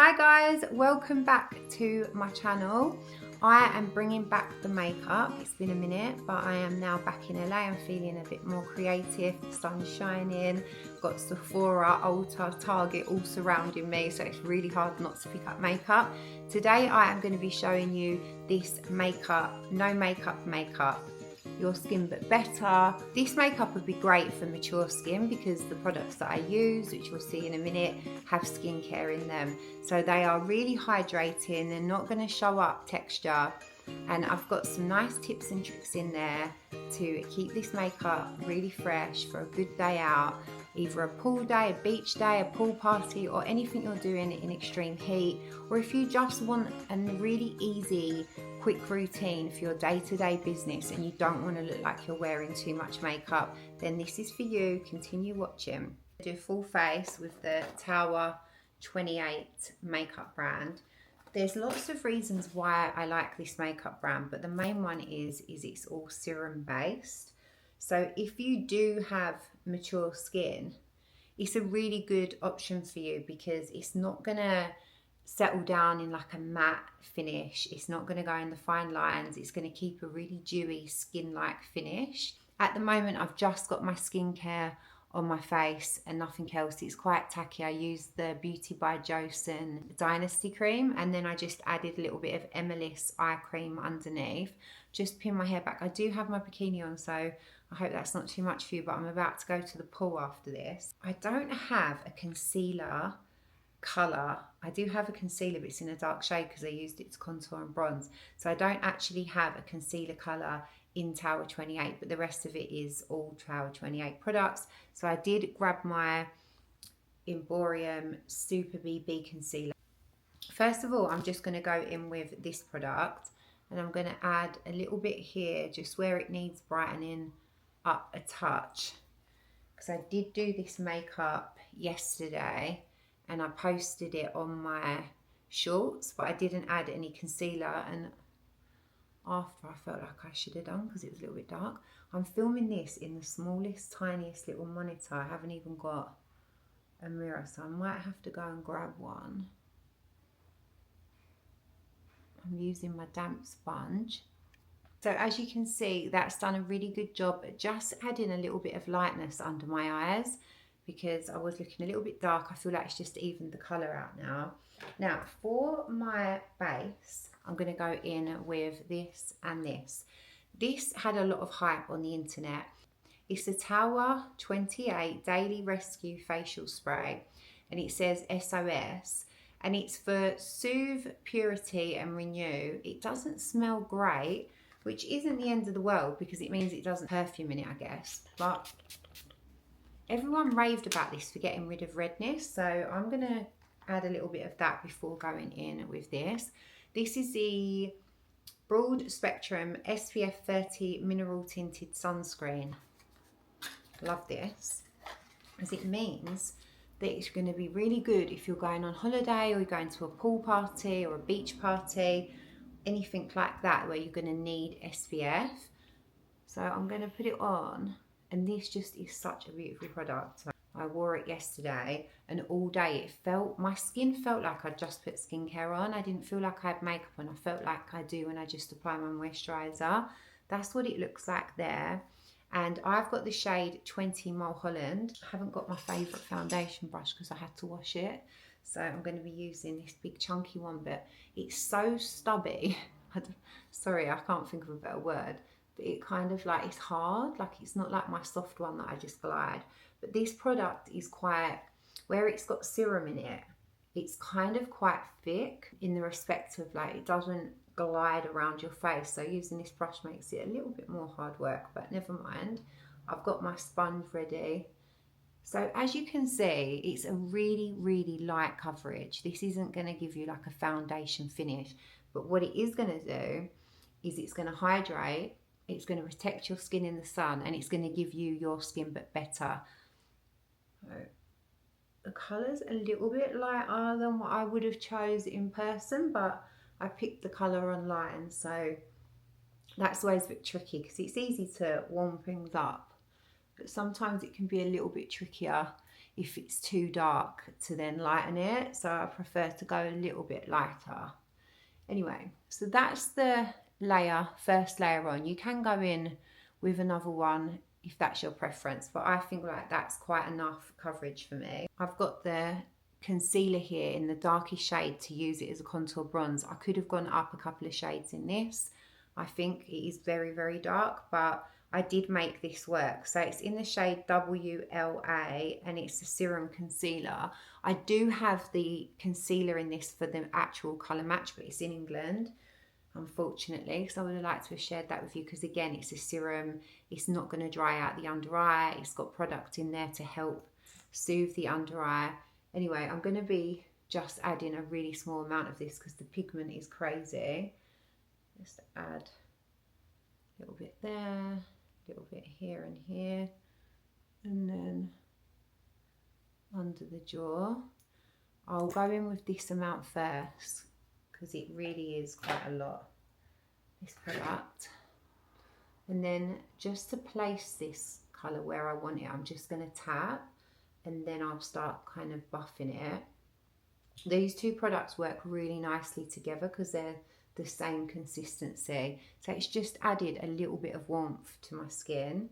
Hi guys, welcome back to my channel. I am bringing back the makeup. It's been a minute, but I am now back in LA. I'm feeling a bit more creative. The sun's shining. Got Sephora, Ulta, Target all surrounding me, so it's really hard not to pick up makeup. Today I am going to be showing you this makeup, no makeup makeup. Your skin but better. This makeup would be great for mature skin because the products that I use, which you'll see in a minute, have skincare in them. So they are really hydrating, they're not going to show up texture, and I've got some nice tips and tricks in there to keep this makeup really fresh for a good day out, either a pool day, a beach day, a pool party, or anything you're doing in extreme heat, or if you just want a really easy quick routine for your day-to-day business and you don't want to look like you're wearing too much makeup, then this is for you. Continue watching. I do full face with the Tower 28 makeup brand. There's lots of reasons why I like this makeup brand, but the main one is it's all serum based. So if you do have mature skin, it's a really good option for you because it's not gonna settle down in like a matte finish. It's not going to go in the fine lines. It's going to keep a really dewy skin-like finish. At the moment, I've just got my skincare on my face and nothing else. It's quite tacky. I used the Beauty by Joseon Dynasty cream, and then I just added a little bit of Emilis eye cream underneath. Just pin my hair back. I do have my bikini on, so I hope that's not too much for you, but I'm about to go to the pool after this. I don't have a concealer colour. I do have a concealer, but it's in a dark shade because I used it to contour and bronze. So I don't actually have a concealer colour in Tower 28, but the rest of it is all Tower 28 products. So I did grab my Erborian Super BB concealer. First of all, I'm just going to go in with this product, and I'm going to add a little bit here, just where it needs brightening up a touch, because I did do this makeup yesterday and I posted it on my shorts, but I didn't add any concealer, and after I felt like I should have done because it was a little bit dark. I'm filming this in the smallest, tiniest little monitor. I haven't even got a mirror, so I might have to go and grab one. I'm using my damp sponge. So as you can see, that's done a really good job at just adding a little bit of lightness under my eyes, because I was looking a little bit dark. I feel like it's just evened the colour out now. Now for my base, I'm going to go in with this and this. This had a lot of hype on the internet. It's the Tower 28 Daily Rescue Facial Spray, and it says SOS, and it's for Soothe, Purity and Renew. It doesn't smell great, which isn't the end of the world because it means it doesn't perfume in it, I guess, but everyone raved about this for getting rid of redness, so I'm going to add a little bit of that before going in with this. This is the Broad Spectrum SPF 30 Mineral Tinted Sunscreen. Love this, as it means that it's going to be really good if you're going on holiday or you're going to a pool party or a beach party, anything like that where you're going to need SPF. So I'm going to put it on. And this just is such a beautiful product. I wore it yesterday, and all day my skin felt like I'd just put skincare on. I didn't feel like I had makeup on. I felt like I do when I just apply my moisturiser. That's what it looks like there. And I've got the shade 20 Mulholland. I haven't got my favourite foundation brush because I had to wash it. So I'm going to be using this big chunky one, but it's so stubby. Sorry, I can't think of a better word. It kind of like, it's hard, like it's not like my soft one that I just glide. But this product is quite, where it's got serum in it, it's kind of quite thick in the respect of like it doesn't glide around your face. So using this brush makes it a little bit more hard work, but never mind. I've got my sponge ready. So as you can see, it's a really, really light coverage. This isn't going to give you like a foundation finish, but what it is going to do is it's going to hydrate. It's going to protect your skin in the sun, and it's going to give you your skin but better. So the colour's a little bit lighter than what I would have chose in person, but I picked the colour online, so that's always a bit tricky because it's easy to warm things up, but sometimes it can be a little bit trickier if it's too dark to then lighten it. So I prefer to go a little bit lighter. Anyway, so that's the first layer on. You can go in with another one if that's your preference, but I think like that's quite enough coverage for me. I've got the concealer here in the darkest shade to use it as a contour bronze. I could have gone up a couple of shades in this. I think it is very, very dark, but I did make this work. So it's in the shade WLA and it's a serum concealer. I do have the concealer in this for the actual colour match, but it's in England, unfortunately. So I would have liked to have shared that with you because again, it's a serum. It's not going to dry out the under eye. It's got product in there to help soothe the under eye. Anyway, I'm going to be just adding a really small amount of this because the pigment is crazy. Just add a little bit there, a little bit here and here, and then under the jaw. I'll go in with this amount first because it really is quite a lot, this product. And then just to place this colour where I want it, I'm just going to tap and then I'll start kind of buffing it. These two products work really nicely together because they're the same consistency. So it's just added a little bit of warmth to my skin.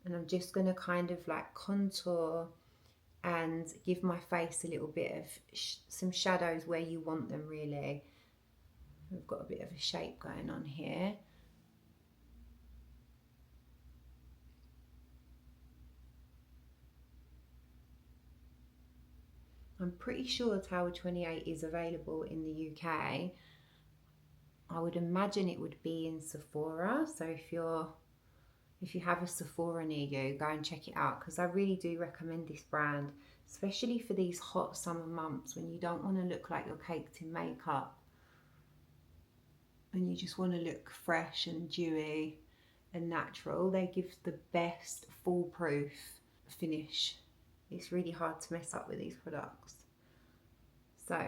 And I'm just going to kind of like contour and give my face a little bit of some shadows where you want them really. We've got a bit of a shape going on here. I'm pretty sure Tower 28 is available in the UK. I would imagine it would be in Sephora. So if you have a Sephora near you, go and check it out because I really do recommend this brand, especially for these hot summer months when you don't want to look like you're caked in makeup and you just want to look fresh and dewy and natural. They give the best foolproof finish. It's really hard to mess up with these products. So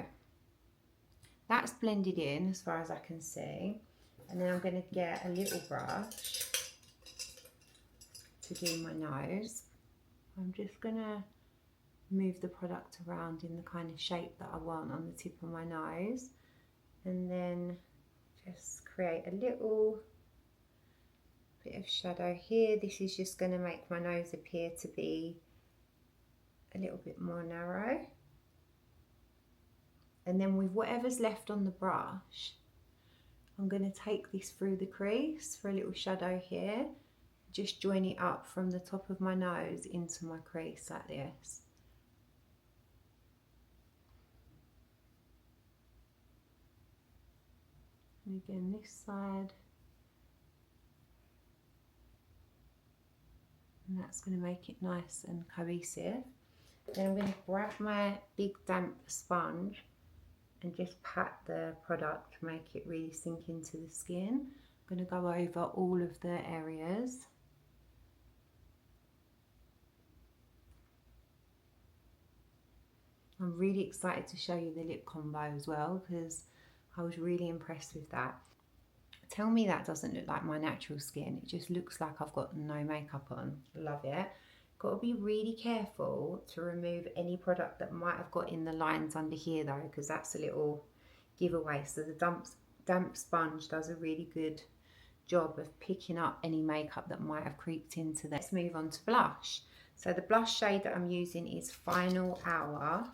that's blended in as far as I can see. And then I'm going to get a little brush to do my nose. I'm just going to move the product around in the kind of shape that I want on the tip of my nose. And then just create a little bit of shadow here. This is just going to make my nose appear to be a little bit more narrow. And then with whatever's left on the brush, I'm going to take this through the crease for a little shadow here. Just join it up from the top of my nose into my crease like this. And again this side. And that's going to make it nice and cohesive. Then I'm going to grab my big damp sponge and just pat the product to make it really sink into the skin. I'm going to go over all of the areas. I'm really excited to show you the lip combo as well because I was really impressed with that. Tell me that doesn't look like my natural skin. It just looks like I've got no makeup on. Love it. Got to be really careful to remove any product that might have got in the lines under here though, because that's a little giveaway. So the damp sponge does a really good job of picking up any makeup that might have creeped into there. Let's move on to blush. So the blush shade that I'm using is Final Hour.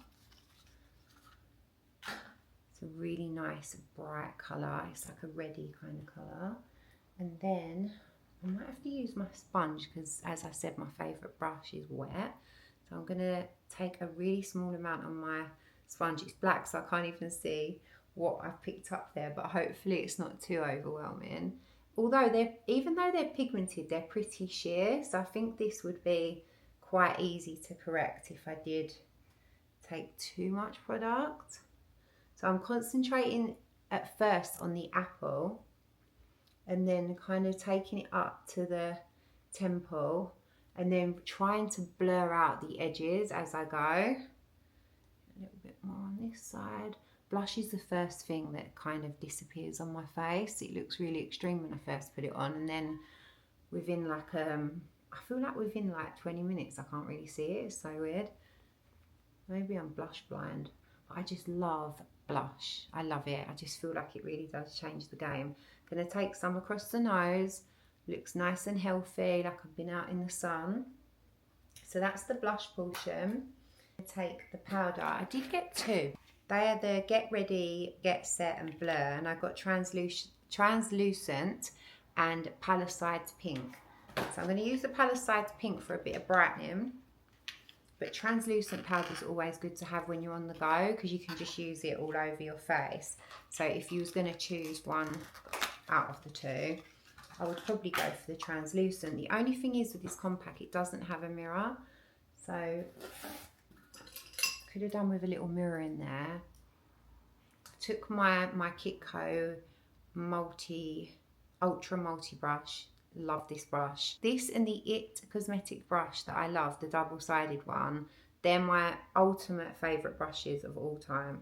It's a really nice bright colour. It's like a reddy kind of colour. And then I might have to use my sponge because, as I said, my favourite brush is wet. So I'm going to take a really small amount on my sponge. It's black, so I can't even see what I've picked up there, but hopefully it's not too overwhelming. Although even though they're pigmented, they're pretty sheer. So I think this would be quite easy to correct if I did take too much product. So I'm concentrating at first on the apple and then kind of taking it up to the temple and then trying to blur out the edges as I go. A little bit more on this side. Blush is the first thing that kind of disappears on my face. It looks really extreme when I first put it on, and then within like I feel like within like 20 minutes I can't really see it. It's so weird. Maybe I'm blush blind. But I just love blush. I love it. I just feel like it really does change the game. Gonna take some across the nose. Looks nice and healthy, like I've been out in the sun. So that's the blush portion. Take the powder. I did get two. They are the Get Ready, Get Set and Blur, and I got translucent and palisades pink. So I'm going to use the palisades pink for a bit of brightening, but translucent powder is always good to have when you're on the go because you can just use it all over your face. So if you was going to choose one out of the two, I would probably go for the translucent. The only thing is with this compact, it doesn't have a mirror. So could have done with a little mirror in there. Took my Kitco ultra multi brush. Love this brush. This and the It cosmetic brush that I love, the double-sided one. They're my ultimate favourite brushes of all time.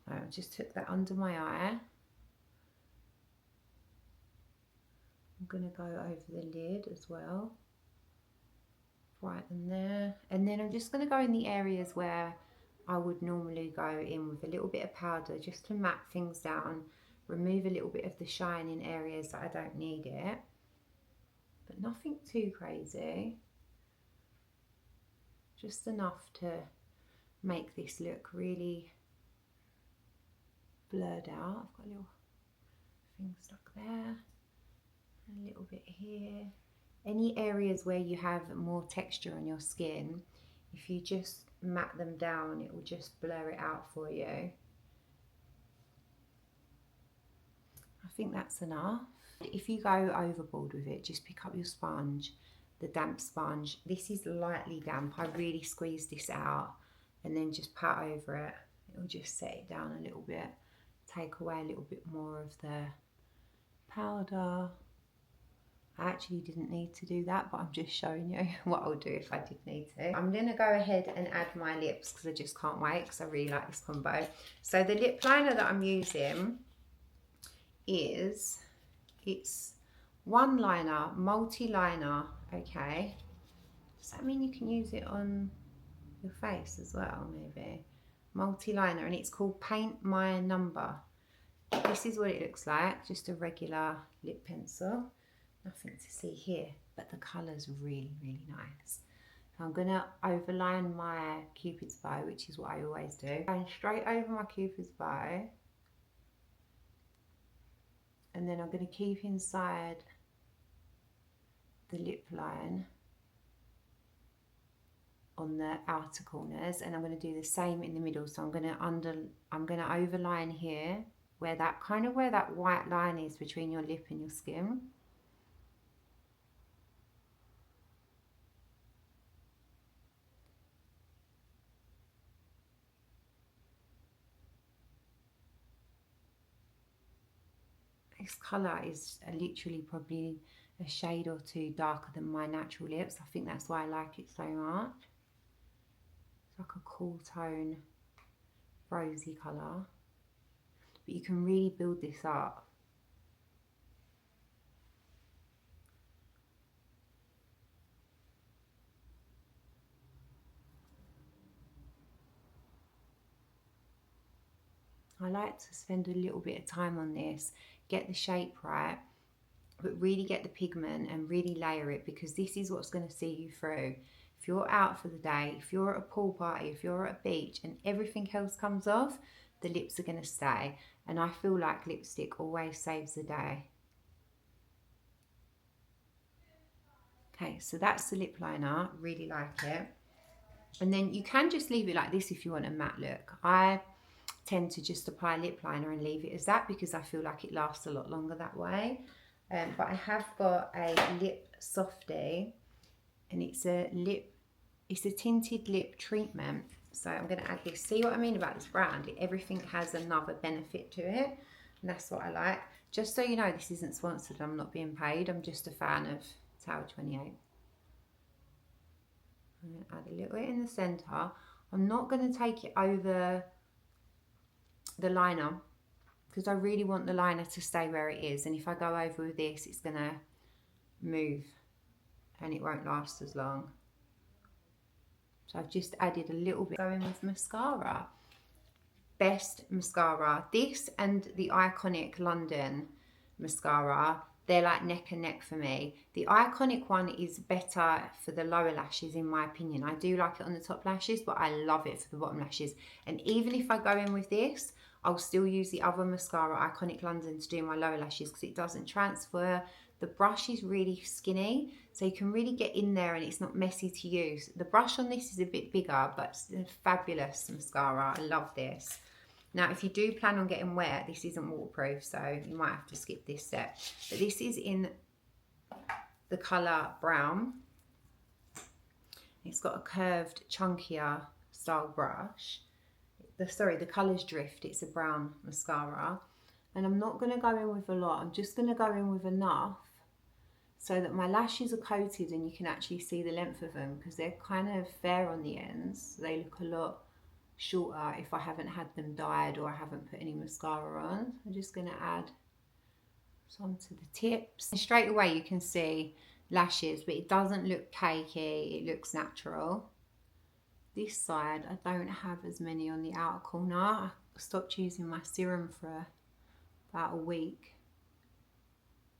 I just took that under my eye. I'm going to go over the lid as well. Right in there. And then I'm just going to go in the areas where I would normally go in with a little bit of powder just to map things down, remove a little bit of the shine in areas that I don't need it. But nothing too crazy. Just enough to make this look really blurred out. I've got a little thing stuck there, a little bit here. Any areas where you have more texture on your skin, if you just matte them down, it will just blur it out for you. I think that's enough. If you go overboard with it, just pick up your sponge, the damp sponge. This is lightly damp. I really squeeze this out and then just pat over it. It'll just set it down a little bit, take away a little bit more of the powder. I actually didn't need to do that, but I'm just showing you what I'll do if I did need to. I'm going to go ahead and add my lips because I just can't wait because I really like this combo. So the lip liner that I'm using is, it's OneLiner, multi-liner, okay. Does that mean you can use it on your face as well, maybe? Multi-liner, and it's called Paint My Number. This is what it looks like, just a regular lip pencil. Nothing to see here, but the colour's really, really nice. So I'm going to overline my Cupid's bow, which is what I always do. Going straight over my Cupid's bow. And then I'm going to keep inside the lip line on the outer corners, and I'm going to do the same in the middle. So I'm going to overline here where that where that white line is between your lip and your skin. This colour is literally probably a shade or two darker than my natural lips. I think that's why I like it so much. It's like a cool tone, rosy colour. But you can really build this up. I like to spend a little bit of time on this, get the shape right, but really get the pigment and really layer it, because this is what's going to see you through. If you're out for the day, if you're at a pool party, if you're at a beach and everything else comes off, the lips are going to stay. And I feel like lipstick always saves the day. Okay, so that's the lip liner, really like it. And then you can just leave it like this if you want a matte look. I tend to just apply lip liner and leave it as that because I feel like it lasts a lot longer that way. But I have got a lip softie, and it's a tinted lip treatment. So I'm going to add this. See what I mean about this brand? Everything has another benefit to it, and that's what I like. Just so you know, this isn't sponsored. I'm not being paid. I'm just a fan of Tower 28. I'm going to add a little bit in the centre. I'm not going to take it over the liner because I really want the liner to stay where it is, and if I go over with this, it's gonna move and it won't last as long. So I've just added a little bit. Going with mascara. Best mascara. This and the Iconic London mascara, they're like neck and neck for me. The Iconic one is better for the lower lashes in my opinion. I do like it on the top lashes, but I love it for the bottom lashes. And even if I go in with this, I'll still use the other mascara, Iconic London, to do my lower lashes because it doesn't transfer. The brush is really skinny, so you can really get in there and it's not messy to use. The brush on this is a bit bigger, but it's a fabulous mascara. I love this. Now, if you do plan on getting wet, this isn't waterproof, so you might have to skip this step. But this is in the colour brown. It's got a curved, chunkier style brush. The colour's Drift. It's a brown mascara. And I'm not going to go in with a lot. I'm just going to go in with enough so that my lashes are coated and you can actually see the length of them, because they're kind of fair on the ends. So they look a lot shorter if I haven't had them dyed or I haven't put any mascara on. I'm just going to add some to the tips. And straight away you can see lashes, but it doesn't look cakey, it looks natural. This side, I don't have as many on the outer corner. I stopped using my serum for about a week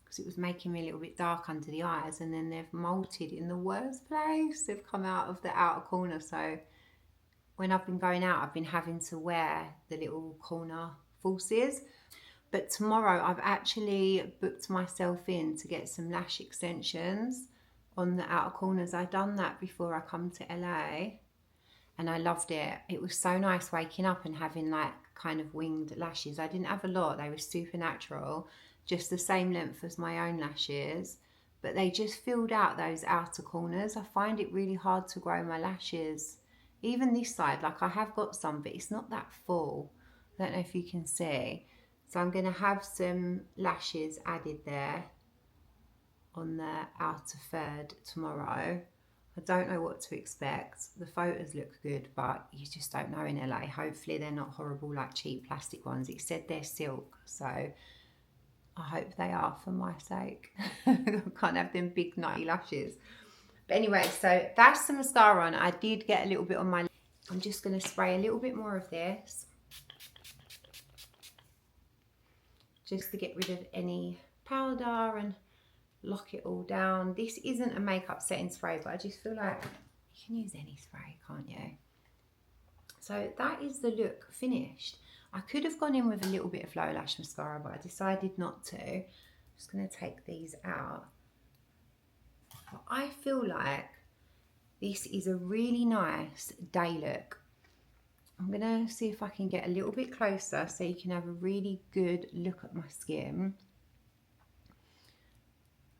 because it was making me a little bit dark under the eyes, and then they've molted in the worst place. They've come out of the outer corner, so when I've been going out, I've been having to wear the little corner falsies. But tomorrow I've actually booked myself in to get some lash extensions on the outer corners. I've done that before I come to LA and I loved it. It was so nice waking up and having like kind of winged lashes. I didn't have a lot, they were super natural, just the same length as my own lashes, but they just filled out those outer corners. I find it really hard to grow my lashes. Even this side, like I have got some, but it's not that full. I don't know if you can see. So I'm going to have some lashes added there on the outer third tomorrow. I don't know what to expect. The photos look good, but you just don't know in LA. Hopefully they're not horrible like cheap plastic ones. It said they're silk, so I hope they are for my sake. I can't have them big nutty lashes. But anyway, so that's the mascara on. I did get a little bit on my... I'm just going to spray a little bit more of this, just to get rid of any powder and lock it all down. This isn't a makeup setting spray, but I just feel like you can use any spray, can't you? So that is the look finished. I could have gone in with a little bit of lower lash mascara, but I decided not to. I'm just going to take these out. But I feel like this is a really nice day look. I'm going to see if I can get a little bit closer so you can have a really good look at my skin.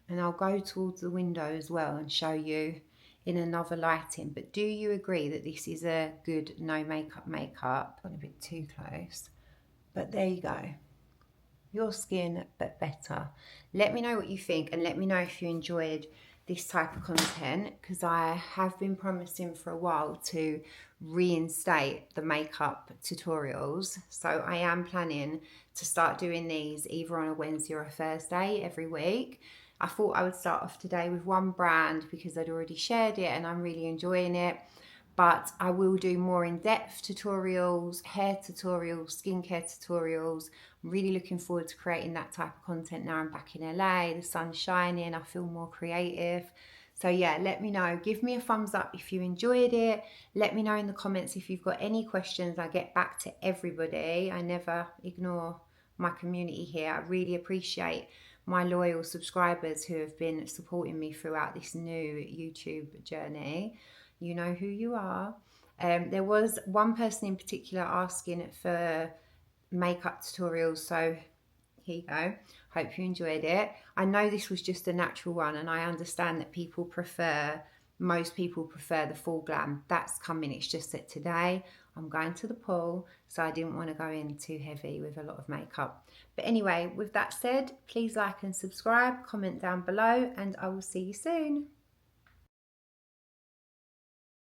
And I'll go towards the window as well and show you in another lighting. But do you agree that this is a good no makeup makeup? Got a bit too close. But there you go. Your skin, but better. Let me know what you think, and let me know if you enjoyed this type of content, because I have been promising for a while to reinstate the makeup tutorials. So I am planning to start doing these either on a Wednesday or a Thursday every week. I thought I would start off today with one brand because I'd already shared it and I'm really enjoying it. But I will do more in-depth tutorials, hair tutorials, skincare tutorials. I'm really looking forward to creating that type of content now I'm back in LA, the sun's shining, I feel more creative. So yeah, let me know. Give me a thumbs up if you enjoyed it. Let me know in the comments if you've got any questions. I get back to everybody. I never ignore my community here. I really appreciate my loyal subscribers who have been supporting me throughout this new YouTube journey. You know who you are. There was one person in particular asking for makeup tutorials, so here you go. Hope you enjoyed it. I know this was just a natural one, and I understand that most people prefer the full glam. That's coming. It's just that today I'm going to the pool, so I didn't want to go in too heavy with a lot of makeup. But anyway, with that said, please like and subscribe, comment down below, and I will see you soon.